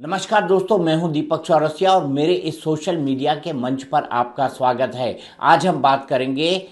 नमस्कार दोस्तों, मैं हूं दीपक चौरसिया और मेरे इस सोशल मीडिया के मंच पर आपका स्वागत है। आज हम बात करेंगे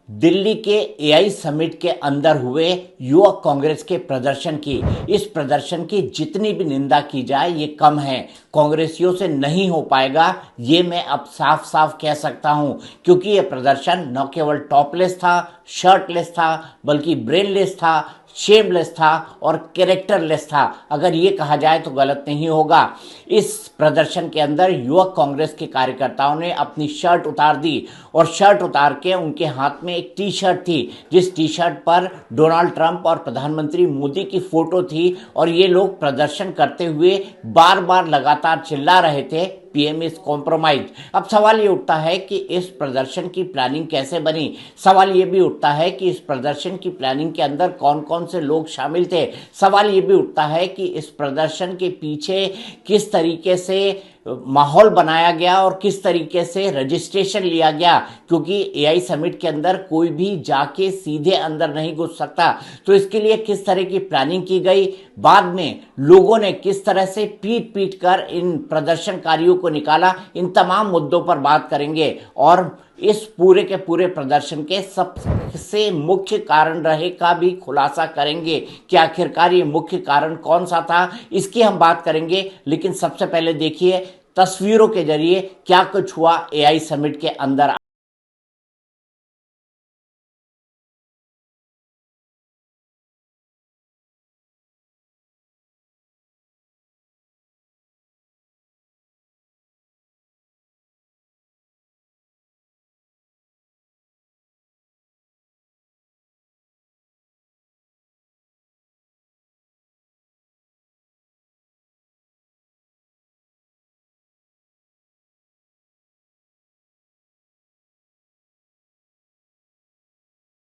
दिल्ली के एआई समिट के अंदर हुए युवक कांग्रेस के प्रदर्शन की। इस प्रदर्शन की जितनी भी निंदा की जाए ये कम है। कांग्रेसियों से नहीं हो पाएगा ये मैं अब साफ साफ कह सकता हूं, क्योंकि ये प्रदर्शन न केवल टॉपलेस था, शर्टलेस था, बल्कि ब्रेनलेस था, शेमलेस था और कैरेक्टरलेस था। अगर ये कहा जाए तो गलत नहीं होगा। इस प्रदर्शन के अंदर युवक कांग्रेस के कार्यकर्ताओं ने अपनी शर्ट उतार दी और शर्ट उतार के उनके हाथ में एक टी शर्ट थी, जिस टी शर्ट पर डोनाल्ड ट्रंप और प्रधानमंत्री मोदी की फोटो थी। और ये लोग प्रदर्शन करते हुए बार बार लगातार चिल्ला रहे थे, पीएम इज कॉम्प्रोमाइज। अब सवाल ये उठता है कि इस प्रदर्शन की प्लानिंग कैसे बनी। सवाल ये भी उठता है कि इस प्रदर्शन की प्लानिंग के अंदर कौन कौन से लोग शामिल थे। सवाल ये भी उठता है कि इस प्रदर्शन के पीछे किस तरीके से माहौल बनाया गया और किस तरीके से रजिस्ट्रेशन लिया गया, क्योंकि एआई समिट के अंदर कोई भी जाके सीधे अंदर नहीं घुस सकता। तो इसके लिए किस तरह की प्लानिंग की गई, बाद में लोगों ने किस तरह से पीट पीट कर इन प्रदर्शनकारियों को निकाला, इन तमाम मुद्दों पर बात करेंगे। और इस पूरे के पूरे प्रदर्शन के सबसे मुख्य कारण रहे का भी खुलासा करेंगे कि आखिरकार ये मुख्य कारण कौन सा था, इसकी हम बात करेंगे। लेकिन सबसे पहले देखिए तस्वीरों के जरिए क्या कुछ हुआ एआई समिट के अंदर।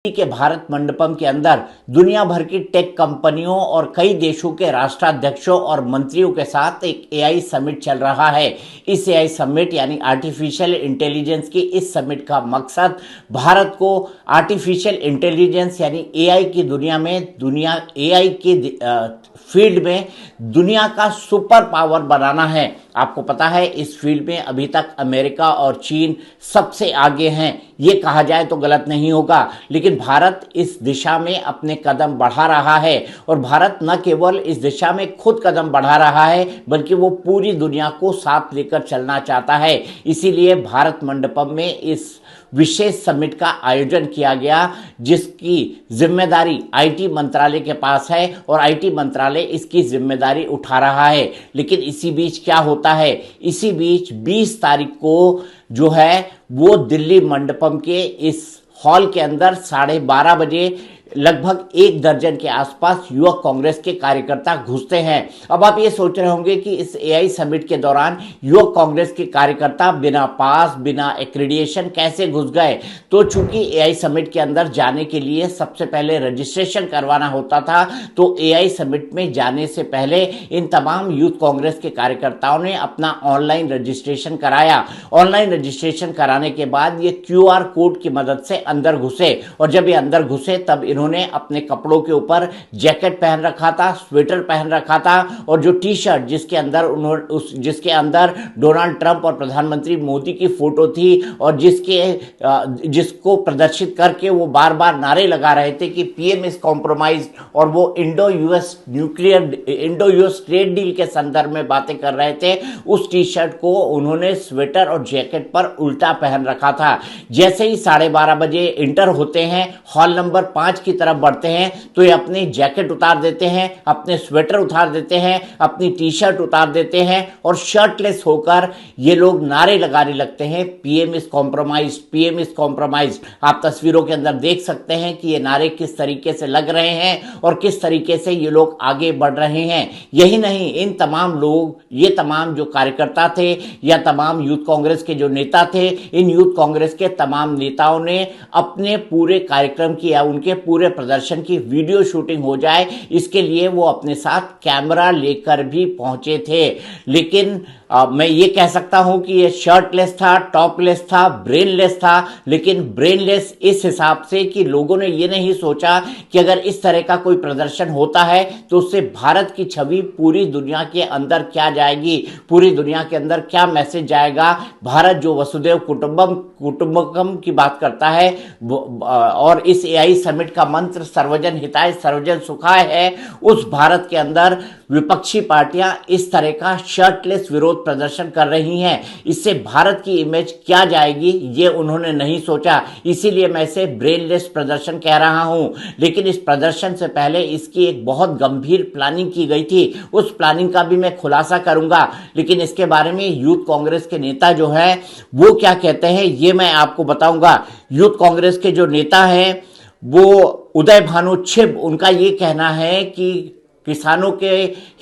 के भारत मंडपम के अंदर दुनिया भर की टेक कंपनियों और कई देशों के राष्ट्राध्यक्षों और मंत्रियों के साथ एक एआई समिट चल रहा है। इस एआई समिट यानी आर्टिफिशियल इंटेलिजेंस की इस समिट का मकसद भारत को आर्टिफिशियल इंटेलिजेंस यानी एआई की दुनिया में एआई की फील्ड में दुनिया का सुपर पावर बनाना है। आपको पता है इस फील्ड में अभी तक अमेरिका और चीन सबसे आगे हैं, ये कहा जाए तो गलत नहीं होगा। लेकिन भारत इस दिशा में अपने कदम बढ़ा रहा है और भारत न केवल इस दिशा में खुद कदम बढ़ा रहा है, बल्कि वो पूरी दुनिया को साथ लेकर चलना चाहता है। इसीलिए भारत मंडपम में इस विशेष समिट का आयोजन किया गया, जिसकी जिम्मेदारी आईटी मंत्रालय के पास है और आईटी मंत्रालय इसकी जिम्मेदारी उठा रहा है। लेकिन इसी बीच क्या होता है, इसी बीच 20 तारीख को जो है वो दिल्ली मंडपम के इस हॉल के अंदर 12:30 बजे लगभग 1 दर्जन के आसपास युवक कांग्रेस के कार्यकर्ता घुसते हैं। अब आप ये सोच रहे होंगे कि इस एआई समिट के दौरान युवक कांग्रेस के कार्यकर्ता बिना पास, बिना एक्रेडिटेशन कैसे घुस गए। तो चूंकि एआई समिट के अंदर जाने के लिए सबसे पहले रजिस्ट्रेशन करवाना होता था, तो एआई समिट में जाने से पहले इन तमाम यूथ कांग्रेस के कार्यकर्ताओं ने अपना ऑनलाइन रजिस्ट्रेशन कराया। ऑनलाइन रजिस्ट्रेशन कराने के बाद ये क्यूआर कोड की मदद से अंदर घुसे और जब ये अंदर घुसे तब इन्होंने अपने कपड़ों के ऊपर जैकेट पहन रखा था, स्वेटर पहन रखा था और जो टी शर्ट जिसके अंदर डोनाल्ड ट्रंप और प्रधानमंत्री मोदी की फोटो थी और जिसको प्रदर्शित करके वो बार बार नारे लगा रहे थे कि पीएम इज कॉम्प्रोमाइज, और वो इंडो यूएस ट्रेड डील के संदर्भ में बातें कर रहे थे। उस टी शर्ट को उन्होंने स्वेटर और जैकेट पर उल्टा पहन रखा था। जैसे ही 12:30 बजे इंटर होते हैं, हॉल नंबर 5 की तरफ बढ़ते हैं, तो ये अपनी जैकेट उतार देते हैं, अपने स्वेटर उतार देते हैं, अपनी टी शर्ट उतार देते हैं और शर्टलेस होकर ये लोग नारे लगाने लगते हैं, PM is compromise, PM is compromise. आप तस्वीरों के अंदर देख सकते हैं कि ये नारे किस तरीके से लग रहे हैं और किस तरीके से ये लोग आगे बढ़ रहे हैं। यही नहीं, इन तमाम लोग, ये तमाम जो कार्यकर्ता थे या तमाम यूथ कांग्रेस के जो नेता थे, इन यूथ कांग्रेस के तमाम नेताओं ने अपने पूरे कार्यक्रम की या उनके पूरे पूरे प्रदर्शन की वीडियो शूटिंग हो जाए, इसके लिए वो अपने साथ कैमरा लेकर भी पहुंचे थे। लेकिन मैं ये कह सकता हूं कि ये शर्टलेस था, टॉपलेस था, ब्रेनलेस था, लेकिन ब्रेनलेस इस हिसाब से कि लोगों ने ये नहीं सोचा कि अगर इस तरह का कोई प्रदर्शन होता है तो उससे भारत की छवि पूरी दुनिया के अंदर क्या जाएगी, पूरी दुनिया के अंदर क्या मैसेज जाएगा। भारत जो वसुधैव कुटुंबकम की बात करता है और इस एआई समिट का मंत्र सर्वजन हिताय सर्वजन सुखाय है, उस भारत के अंदर विपक्षी पार्टियां इस तरह का शर्टलेस विरोध प्रदर्शन कर रही हैं। इससे भारत की इमेज क्या जाएगी ये उन्होंने नहीं सोचा, इसीलिए मैं इसे ब्रेनलेस प्रदर्शन कह रहा हूं। लेकिन इस प्रदर्शन से पहले इसकी एक बहुत गंभीर प्लानिंग की गई थी, उस प्लानिंग का भी मैं खुलासा करूंगा। लेकिन इसके बारे में यूथ कांग्रेस के नेता जो है वो क्या कहते हैं ये मैं आपको बताऊंगा। यूथ कांग्रेस के जो नेता हैं वो उदय भानु छिब, उनका ये कहना है कि किसानों के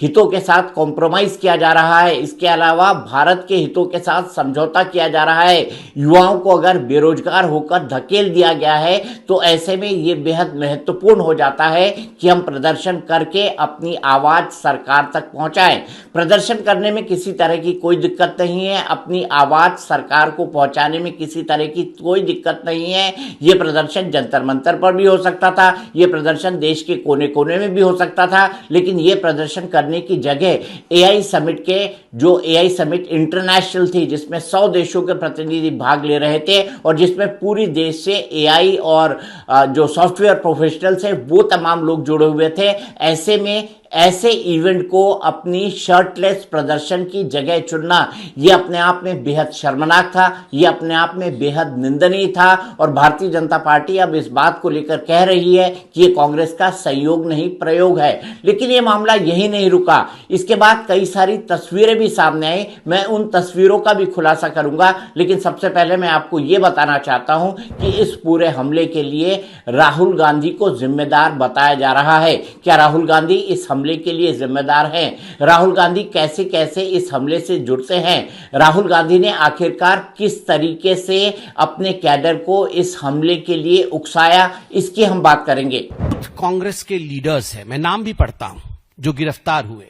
हितों के साथ कॉम्प्रोमाइज किया जा रहा है, इसके अलावा भारत के हितों के साथ समझौता किया जा रहा है। युवाओं को अगर बेरोजगार होकर धकेल दिया गया है तो ऐसे में ये बेहद महत्वपूर्ण हो जाता है कि हम प्रदर्शन करके अपनी आवाज सरकार तक पहुंचाएं। प्रदर्शन करने में किसी तरह की कोई दिक्कत नहीं है, अपनी आवाज सरकार को पहुंचाने में किसी तरह की कोई दिक्कत नहीं है। ये प्रदर्शन जंतर मंतर पर भी हो सकता था, ये प्रदर्शन देश के कोने कोने में भी हो सकता था, लेकिन यह प्रदर्शन करने की जगह एआई समिट के जो एआई समिट इंटरनेशनल थी जिसमें 100 देशों के प्रतिनिधि भाग ले रहे थे और जिसमें पूरी देश से एआई और जो सॉफ्टवेयर प्रोफेशनल्स हैं वो तमाम लोग जुड़े हुए थे। ऐसे में ऐसे इवेंट को अपनी शर्टलेस प्रदर्शन की जगह चुनना यह अपने आप में बेहद शर्मनाक था, यह अपने आप में बेहद निंदनीय था। और भारतीय जनता पार्टी अब इस बात को लेकर कह रही है कि यह कांग्रेस का सहयोग नहीं प्रयोग है। लेकिन यह मामला यही नहीं रुका, इसके बाद कई सारी तस्वीरें भी सामने आई, मैं उन तस्वीरों का भी खुलासा करूंगा। लेकिन सबसे पहले मैं आपको यह बताना चाहता हूं कि इस पूरे हमले के लिए राहुल गांधी को जिम्मेदार बताया जा रहा है। क्या राहुल गांधी इस हमले के लिए जिम्मेदार हैं? राहुल गांधी कैसे कैसे इस हमले से जुड़ते हैं? राहुल गांधी ने आखिरकार किस तरीके से अपने कैडर को इस हमले के लिए उकसाया, इसकी हम बात करेंगे। कांग्रेस के लीडर्स हैं, मैं नाम भी पढ़ता हूं, जो गिरफ्तार हुए।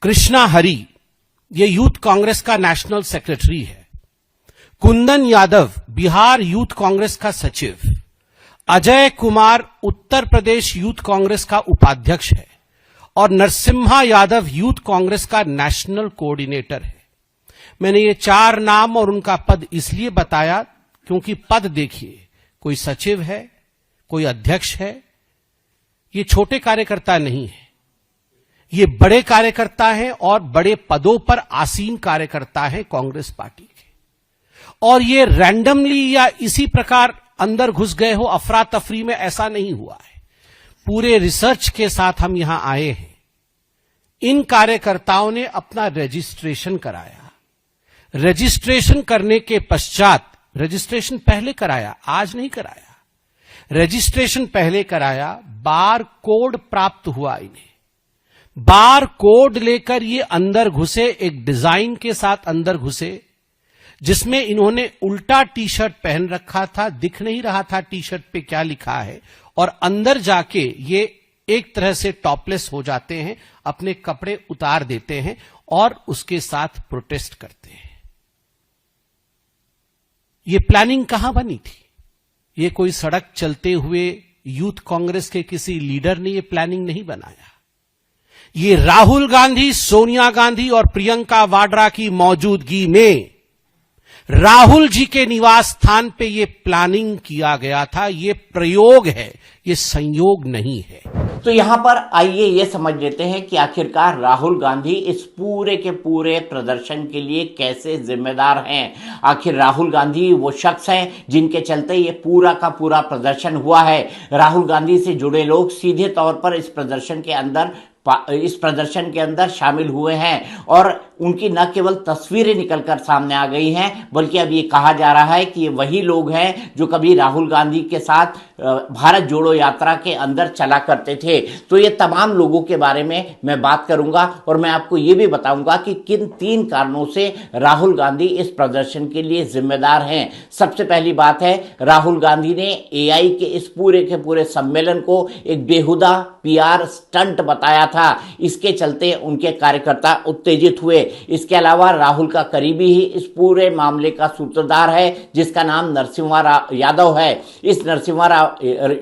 कृष्णा हरी, ये यूथ कांग्रेस का नेशनल सेक्रेटरी है। कुंदन यादव, बिहार यूथ कांग्रेस का सचिव। अजय कुमार, उत्तर प्रदेश यूथ कांग्रेस का उपाध्यक्ष है। और नरसिम्हा यादव यूथ कांग्रेस का नेशनल कोऑर्डिनेटर है। मैंने ये 4 नाम और उनका पद इसलिए बताया क्योंकि पद देखिए, कोई सचिव है, कोई अध्यक्ष है। ये छोटे कार्यकर्ता नहीं है, ये बड़े कार्यकर्ता हैं और बड़े पदों पर आसीन कार्यकर्ता हैं कांग्रेस पार्टी के। और ये रैंडमली या इसी प्रकार अंदर घुस गए हो अफरा तफरी में, ऐसा नहीं हुआ है। पूरे रिसर्च के साथ हम यहां आए हैं। इन कार्यकर्ताओं ने अपना रजिस्ट्रेशन कराया। रजिस्ट्रेशन करने के पश्चात, रजिस्ट्रेशन पहले कराया, आज नहीं कराया, रजिस्ट्रेशन पहले कराया, बार कोड प्राप्त हुआ इन्हें। बार कोड लेकर ये अंदर घुसे, एक डिजाइन के साथ अंदर घुसे, जिसमें इन्होंने उल्टा टी शर्ट पहन रखा था, दिख नहीं रहा था टी शर्ट पे क्या लिखा है। और अंदर जाके ये एक तरह से टॉपलेस हो जाते हैं, अपने कपड़े उतार देते हैं और उसके साथ प्रोटेस्ट करते हैं। ये प्लानिंग कहां बनी थी? ये कोई सड़क चलते हुए यूथ कांग्रेस के किसी लीडर ने ये प्लानिंग नहीं बनाया। ये राहुल गांधी, सोनिया गांधी और प्रियंका वाड्रा की मौजूदगी में राहुल जी के निवास स्थान पे ये प्लानिंग किया गया था। ये प्रयोग है, ये संयोग नहीं है। तो यहां पर आइए ये समझ लेते हैं कि आखिरकार राहुल गांधी इस पूरे के पूरे प्रदर्शन के लिए कैसे जिम्मेदार हैं। आखिर राहुल गांधी वो शख्स हैं जिनके चलते ये पूरा का पूरा प्रदर्शन हुआ है। राहुल गांधी से जुड़े लोग सीधे तौर पर इस प्रदर्शन के अंदर शामिल हुए हैं और उनकी न केवल तस्वीरें निकलकर सामने आ गई हैं, बल्कि अब ये कहा जा रहा है कि ये वही लोग हैं जो कभी राहुल गांधी के साथ भारत जोड़ो यात्रा के अंदर चला करते थे। तो ये तमाम लोगों के बारे में मैं बात करूंगा और मैं आपको ये भी बताऊंगा कि किन 3 कारणों से राहुल गांधी इस प्रदर्शन के लिए जिम्मेदार हैं। सबसे पहली बात है, राहुल गांधी ने एआई के इस पूरे के पूरे सम्मेलन को एक बेहुदा पीआर स्टंट बताया था। इसके चलते उनके कार्यकर्ता उत्तेजित हुए। इसके अलावा राहुल का करीबी ही इस पूरे मामले का सूत्रधार है, जिसका नाम नरसिम्हा यादव है। इस नरसिम्हा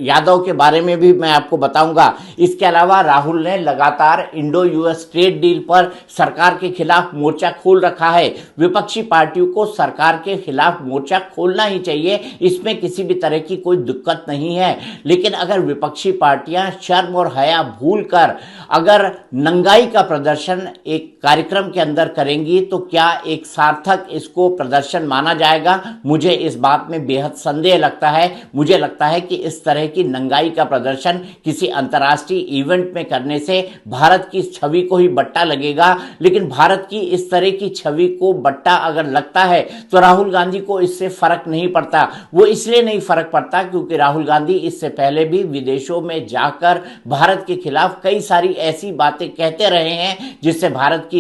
यादव के बारे में भी मैं आपको बताऊंगा। इसके अलावा राहुल ने लगातार इंडो यूएस ट्रेड डील पर सरकार के खिलाफ मोर्चा खोल रखा है। विपक्षी पार्टियों को सरकार के खिलाफ मोर्चा खोलना ही चाहिए, इसमें किसी भी तरह की कोई दिक्कत नहीं है। लेकिन अगर विपक्षी पार्टियां शर्म और हया भूलकर अगर नंगाई का प्रदर्शन एक कार्यक्रम के अंदर करेंगी तो क्या एक सार्थक इसको प्रदर्शन माना जाएगा? मुझे इस बात में बेहद संदेह लगता है। मुझे लगता है कि इस तरह की नंगाई का प्रदर्शन किसी अंतर्राष्ट्रीय इवेंट में करने से भारत की छवि को ही बट्टा लगेगा। लेकिन भारत की इस तरह की छवि को बट्टा अगर लगता है तो राहुल गांधी को इससे फर्क नहीं पड़ता। वो इसलिए नहीं फर्क पड़ता क्योंकि राहुल गांधी इससे पहले भी विदेशों में जाकर भारत के खिलाफ कई सारी ऐसी बातें कहते रहे हैं जिससे भारत की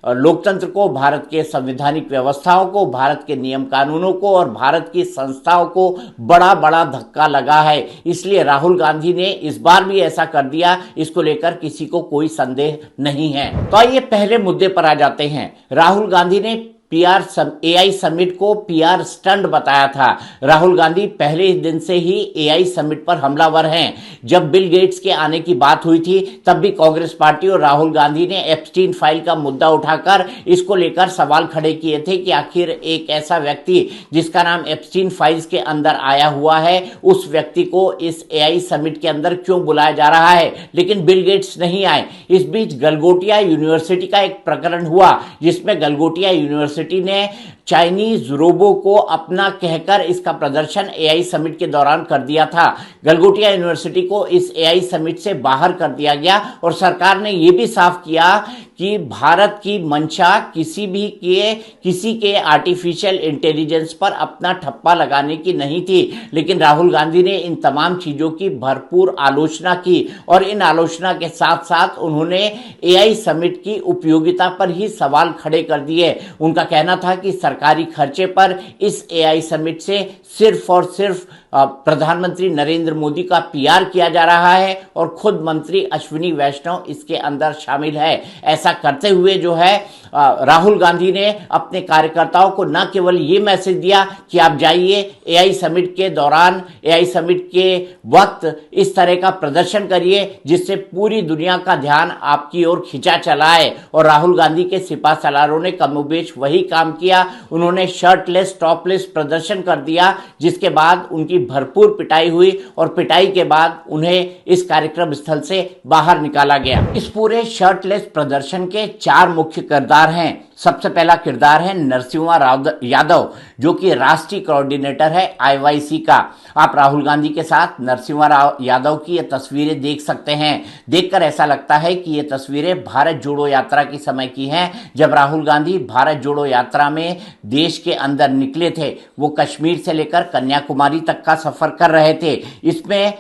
लोकतंत्र को, भारत के संवैधानिक व्यवस्थाओं को, भारत के नियम कानूनों को और भारत की संस्थाओं को बड़ा बड़ा धक्का लगा है। इसलिए राहुल गांधी ने इस बार भी ऐसा कर दिया, इसको लेकर किसी को कोई संदेह नहीं है। तो आइए पहले मुद्दे पर आ जाते हैं। राहुल गांधी ने एआई समिट को पीआर स्टंट बताया था। राहुल गांधी पहले ही दिन से ही एआई समिट पर हमलावर हैं। जब बिल गेट्स के आने की बात हुई थी तब भी कांग्रेस पार्टी और राहुल गांधी ने एप्स्टीन फाइल का मुद्दा उठाकर इसको लेकर सवाल खड़े किए थे कि आखिर एक ऐसा व्यक्ति जिसका नाम एप्स्टीन फाइल्स के अंदर आया हुआ है, उस व्यक्ति को इस एआई समिट के अंदर क्यों बुलाया जा रहा है। लेकिन बिल गेट्स नहीं आए। इस बीच गलगोटिया यूनिवर्सिटी का एक प्रकरण हुआ जिसमें गलगोटिया यूनिवर्सिटी ने चाइनीज रोबो को अपना कहकर इसका प्रदर्शन एआई समिट के दौरान कर दिया था। गलगोटिया यूनिवर्सिटी को इस एआई समिट से बाहर कर दिया गया और सरकार ने यह भी साफ किया कि भारत की मंशा किसी के आर्टिफिशियल इंटेलिजेंस पर अपना ठप्पा लगाने की नहीं थी। लेकिन राहुल गांधी ने इन तमाम चीजों की भरपूर आलोचना की और इन आलोचना के साथ साथ उन्होंने एआई समिट की उपयोगिता पर ही सवाल खड़े कर दिए। उनका कहना था कि सरकारी खर्चे पर इस एआई समिट से सिर्फ और सिर्फ प्रधानमंत्री नरेंद्र मोदी का पीआर किया जा रहा है और खुद मंत्री अश्विनी वैष्णव इसके अंदर शामिल है। ऐसा करते हुए जो है राहुल गांधी ने अपने कार्यकर्ताओं को न केवल ये मैसेज दिया कि आप जाइए एआई समिट के दौरान, एआई समिट के वक्त इस तरह का प्रदर्शन करिए जिससे पूरी दुनिया का ध्यान आपकी ओर खिंचा चला है। और राहुल गांधी के सिपा सलारों ने कमोबेश वही काम किया। उन्होंने शर्टलेस टॉपलेस प्रदर्शन कर दिया, जिसके बाद उनकी भरपूर पिटाई हुई और पिटाई के बाद उन्हें इस कार्यक्रम स्थल से बाहर निकाला गया। इस पूरे शर्टलेस प्रदर्शन के 4 मुख्य किरदार हैं। सबसे पहला किरदार है नरसिम्हा यादव, जो कि राष्ट्रीय कोऑर्डिनेटर है आईवाईसी का। आप राहुल गांधी के साथ नरसिम्हा यादव की ये तस्वीरें देख सकते हैं। देखकर ऐसा लगता है कि ये तस्वीरें भारत जोड़ो यात्रा के समय की हैं, जब राहुल गांधी भारत जोड़ो यात्रा में देश के अंदर निकले थे। वो कश्मीर से लेकर कन्याकुमारी तक का सफर कर रहे थे। इसमें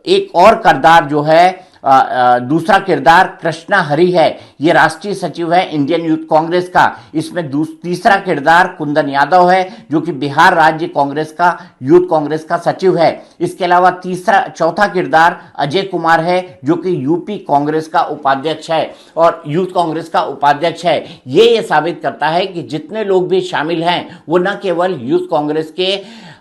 एक और किरदार जो है, दूसरा किरदार कृष्णा हरी है। ये राष्ट्रीय सचिव है इंडियन यूथ कांग्रेस का। इसमें तीसरा किरदार कुंदन यादव है, जो कि बिहार राज्य कांग्रेस का यूथ कांग्रेस का सचिव है। इसके अलावा चौथा किरदार अजय कुमार है, जो कि यूपी कांग्रेस का उपाध्यक्ष है और यूथ कांग्रेस का उपाध्यक्ष है। ये साबित करता है कि जितने लोग भी शामिल हैं वो न केवल यूथ कांग्रेस के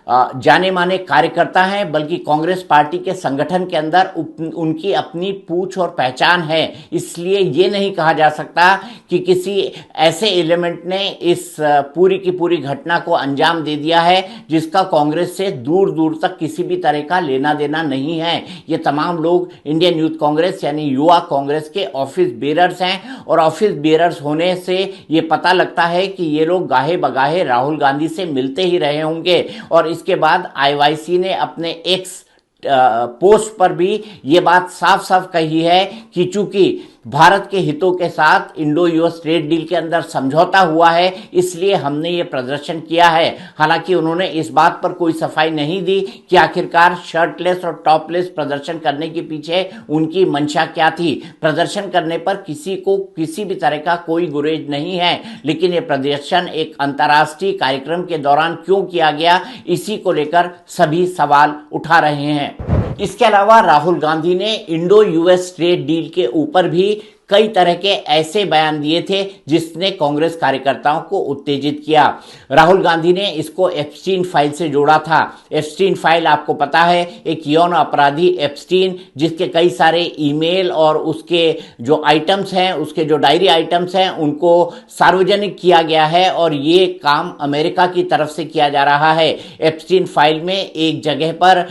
जाने माने कार्यकर्ता हैं, बल्कि कांग्रेस पार्टी के संगठन के अंदर उनकी अपनी पूछ और पहचान है। इसलिए ये नहीं कहा जा सकता कि किसी ऐसे एलिमेंट ने इस पूरी की पूरी घटना को अंजाम दे दिया है जिसका कांग्रेस से दूर दूर तक किसी भी तरह का लेना देना नहीं है। ये तमाम लोग इंडियन यूथ कांग्रेस यानी युवा कांग्रेस के ऑफिस बेरर्स हैं और ऑफिस बेरर्स होने से ये पता लगता है कि ये लोग गाहे बगाहे राहुल गांधी से मिलते ही रहे होंगे। और इसके बाद आईवाईसी ने अपने एक्स पोस्ट पर भी ये बात साफ साफ कही है कि चूंकि भारत के हितों के साथ इंडो यूएस ट्रेड डील के अंदर समझौता हुआ है, इसलिए हमने ये प्रदर्शन किया है। हालांकि उन्होंने इस बात पर कोई सफाई नहीं दी कि आखिरकार शर्टलेस और टॉपलेस प्रदर्शन करने के पीछे उनकी मंशा क्या थी। प्रदर्शन करने पर किसी को किसी भी तरह का कोई गुरेज नहीं है, लेकिन ये प्रदर्शन एक अंतर्राष्ट्रीय कार्यक्रम के दौरान क्यों किया गया, इसी को लेकर सभी सवाल उठा रहे हैं। इसके अलावा राहुल गांधी ने इंडो यूएस ट्रेड डील के ऊपर भी कई तरह के ऐसे बयान दिए थे जिसने कांग्रेस कार्यकर्ताओं को उत्तेजित किया। राहुल गांधी ने इसको एप्स्टीन फाइल से जोड़ा था। एप्स्टीन फाइल आपको पता है, एक यौन अपराधी एप्स्टीन, जिसके कई सारे ईमेल और उसके जो आइटम्स हैं, उसके जो डायरी आइटम्स हैं, उनको सार्वजनिक किया गया है और ये काम अमेरिका की तरफ से किया जा रहा है। एप्स्टीन फाइल में एक जगह पर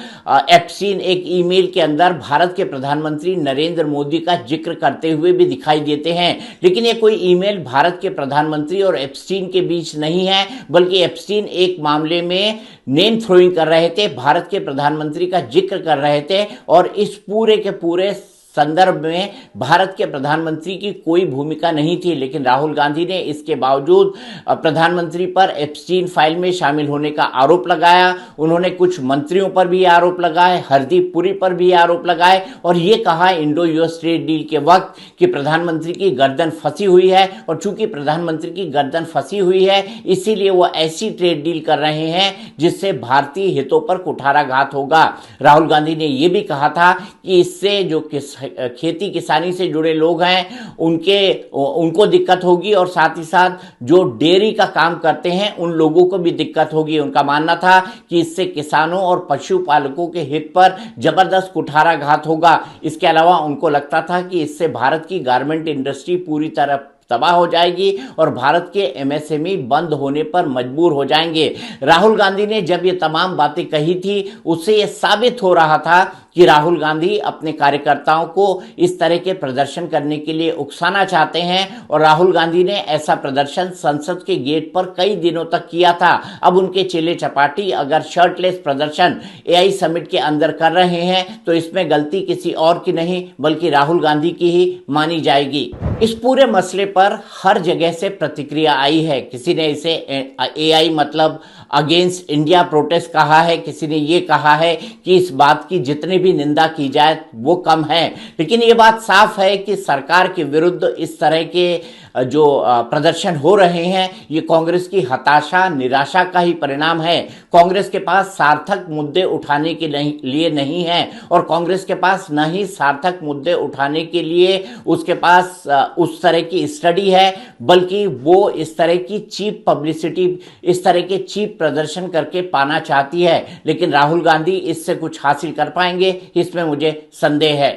एप्स्टीन एक ईमेल के अंदर भारत के प्रधानमंत्री नरेंद्र मोदी का जिक्र करते हुए भी दिखाई देते हैं, लेकिन ये कोई ईमेल भारत के प्रधानमंत्री और एप्स्टीन के बीच नहीं है, बल्कि एप्स्टीन एक मामले में नेम थ्रोइंग कर रहे थे, भारत के प्रधानमंत्री का जिक्र कर रहे थे और इस पूरे के पूरे संदर्भ में भारत के प्रधानमंत्री की कोई भूमिका नहीं थी। लेकिन राहुल गांधी ने इसके बावजूद प्रधानमंत्री पर एप्स्टीन फाइल में शामिल होने का आरोप लगाया। उन्होंने कुछ मंत्रियों पर भी आरोप लगाए, हरदीप पुरी पर भी आरोप लगाए और ये कहा इंडो यूएस ट्रेड डील के वक्त कि प्रधानमंत्री की गर्दन फंसी हुई है और चूंकि प्रधानमंत्री की गर्दन फंसी हुई है इसीलिए वो ऐसी ट्रेड डील कर रहे हैं जिससे भारतीय हितों पर कुठाराघात होगा। राहुल गांधी ने यह भी कहा था कि इससे जो खेती किसानी से जुड़े लोग हैं उनको दिक्कत होगी और साथ ही साथ जो डेयरी का काम करते हैं उन लोगों को भी दिक्कत होगी। उनका मानना था कि इससे किसानों और पशुपालकों के हित पर जबरदस्त कुठाराघात होगा। इसके अलावा उनको लगता था कि इससे भारत की गारमेंट इंडस्ट्री पूरी तरह तबाह हो जाएगी और भारत के एमएसएमई बंद होने पर मजबूर हो जाएंगे। राहुल गांधी ने जब ये तमाम बातें कही थी उससे ये साबित हो रहा था कि राहुल गांधी अपने कार्यकर्ताओं को इस तरह के प्रदर्शन करने के लिए उकसाना चाहते हैं और राहुल गांधी ने ऐसा प्रदर्शन संसद के गेट पर कई दिनों तक किया था। अब उनके चेले चपाटी अगर शर्टलेस प्रदर्शन एआई समिट के अंदर कर रहे हैं तो इसमें गलती किसी और की नहीं बल्कि राहुल गांधी की ही मानी जाएगी। इस पूरे मसले पर हर जगह से प्रतिक्रिया आई है। किसी ने इसे एआई मतलब अगेंस्ट इंडिया प्रोटेस्ट कहा है, किसी ने ये कहा है कि इस बात की जितनी भी निंदा की जाए वो कम है। लेकिन ये बात साफ है कि सरकार के विरुद्ध इस तरह के जो प्रदर्शन हो रहे हैं ये कांग्रेस की हताशा निराशा का ही परिणाम है। कांग्रेस के पास सार्थक मुद्दे उठाने के लिए नहीं है और कांग्रेस के पास न ही सार्थक मुद्दे उठाने के लिए उसके पास उस तरह की स्टडी है, बल्कि वो इस तरह की चीप पब्लिसिटी, इस तरह के चीप प्रदर्शन करके पाना चाहती है। लेकिन राहुल गांधी इससे कुछ हासिल कर पाएंगे इसमें मुझे संदेह है।